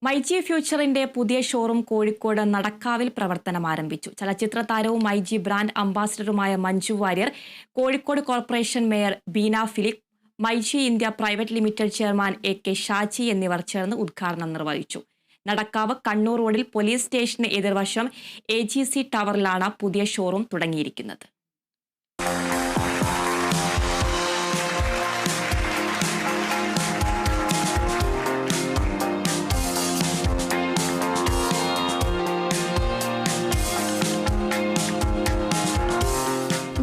മൈജി ഫ്യൂച്ചറിന്റെ പുതിയ ഷോറൂം കോഴിക്കോട് നടക്കാവിൽ പ്രവർത്തനം ആരംഭിച്ചു. ചലച്ചിത്ര താരവും മൈജി ബ്രാൻഡ് അംബാസിഡറുമായ Manju Warrier, Kozhikode corporation mayor Beena Philip, myG India private limited chairman AK Shaji എന്നിവർ ചേർന്ന് ഉദ്ഘാടനം നിർവഹിച്ചു. നടക്കാവ് കണ്ണൂർ റോഡിൽ പോലീസ് സ്റ്റേഷന് എതിർവശം AGC ടവറിലാണ് പുതിയ ഷോറൂം തുടങ്ങിയിരിക്കുന്നത്.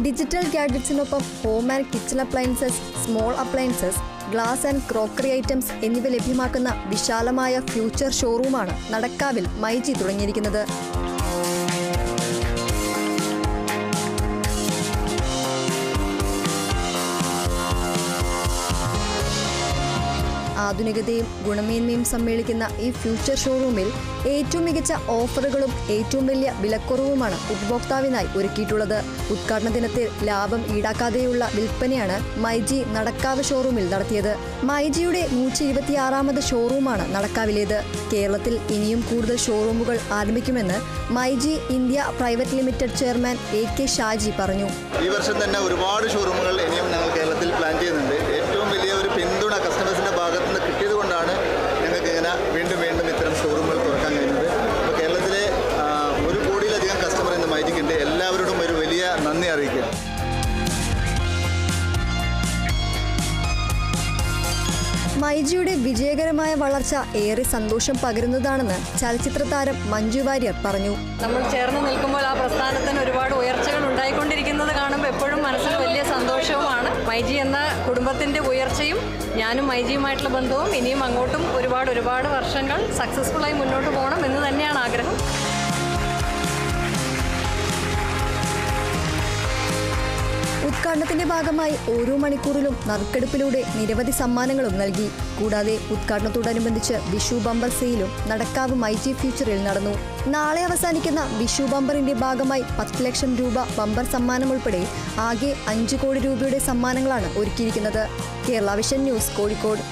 ഡിജിറ്റൽ ഗാഡ്ജറ്റ്സിനൊപ്പം home and kitchen appliances, small appliances, glass and crockery items എന്നിവ ലഭ്യമാക്കുന്ന വിശാലമായ ഫ്യൂച്ചർ ഷോറൂമാണ് നടക്കാവിൽ മൈജി തുടങ്ങിയിരിക്കുന്നത്. ആധുനികതയും ഗുണമേന്മയും സമ്മേളിക്കുന്ന ഈ ഫ്യൂച്ചർ ഷോറൂമിൽ ഏറ്റവും മികച്ച ഓഫറുകളും ഏറ്റവും വലിയ വിലക്കുറവുമാണ് ഉപഭോക്താവിനായി ഒരുക്കിയിട്ടുള്ളത്. ഉദ്ഘാടന ദിനത്തിൽ ലാഭം ഈടാക്കാതെയുള്ള വിൽപ്പനയാണ് മൈജി നടക്കാവ് ഷോറൂമിൽ നടത്തിയത്. മൈജിയുടെ 126ാമത് ഷോറൂമാണ് നടക്കാവിലേത്. കേരളത്തിൽ ഇനിയും കൂടുതൽ ഷോറൂമുകൾ ആരംഭിക്കുമെന്ന് myG India private limited chairman AK Shaji പറഞ്ഞു. ഈ വർഷം തന്നെ ഒരുപാട് ഷോറൂമുകൾ ഇനിയും ഞങ്ങൾ കേരളത്തിൽ പ്ലാൻ ചെയ്യുന്നുണ്ട്. ഏറ്റവും വലിയ ഒരു പിന്തുണ കസ്റ്റമേഴ്സിന്റെ ഭാഗത്തു നിന്ന് കിട്ടിയത് കൊണ്ടാണ് ഞങ്ങൾക്ക് ഇങ്ങനെ വീണ്ടും വീണ്ടും ഇത്തരം ഷോറൂമുകൾ തുറക്കാൻ കഴിയുന്നത്. അപ്പോൾ കേരളത്തിലെ 1 കോടിയിലധികം കസ്റ്റമർ ഇന്ന് മൈജിക്കുണ്ട്. എല്ലാവരോടും ഒരു വലിയ നന്ദി അറിയിക്കുക. മൈജിയുടെ വിജയകരമായ വളർച്ച ഏറെ സന്തോഷം പകരുന്നതാണെന്ന് ചലച്ചിത്ര താരം മഞ്ജു വാര്യർ പറഞ്ഞു. നമ്മൾ ചേർന്ന് നിൽക്കുമ്പോൾ ആ പ്രസ്ഥാനത്തിന് ഒരുപാട് ഉയർച്ചകൾ ഉണ്ടായിക്കൊണ്ടിരിക്കുന്നത് കാണുമ്പോൾ എപ്പോഴും മനസ്സിൽ വലിയ സന്തോഷവുമാണ്. മൈജി എന്ന കുടുംബത്തിൻ്റെ ഉയർച്ചയും ഞാനും മൈജിയുമായിട്ടുള്ള ബന്ധവും ഇനിയും അങ്ങോട്ടും ഒരുപാട് വർഷങ്ങൾ സക്സസ്ഫുള്ളായി മുന്നോട്ട് പോകണം എന്ന് തന്നെയാണ് ആഗ്രഹം. ഉദ്ഘാടനത്തിന്റെ ഭാഗമായി ഓരോ മണിക്കൂറിലും നറുക്കെടുപ്പിലൂടെ നിരവധി സമ്മാനങ്ങളും നൽകി. കൂടാതെ ഉദ്ഘാടനത്തോടനുബന്ധിച്ച് വിഷു ബമ്പർ സെയിലും നടക്കാവ് മൈജി ഫ്യൂച്ചറിൽ നടന്നു. നാളെ അവസാനിക്കുന്ന വിഷു ബമ്പറിന്റെ ഭാഗമായി 10 ലക്ഷം രൂപ ബമ്പർ സമ്മാനം ഉൾപ്പെടെ ആകെ 5 കോടി രൂപയുടെ സമ്മാനങ്ങളാണ് ഒരുക്കിയിരിക്കുന്നത്. Kerala vision news, Kozhikode.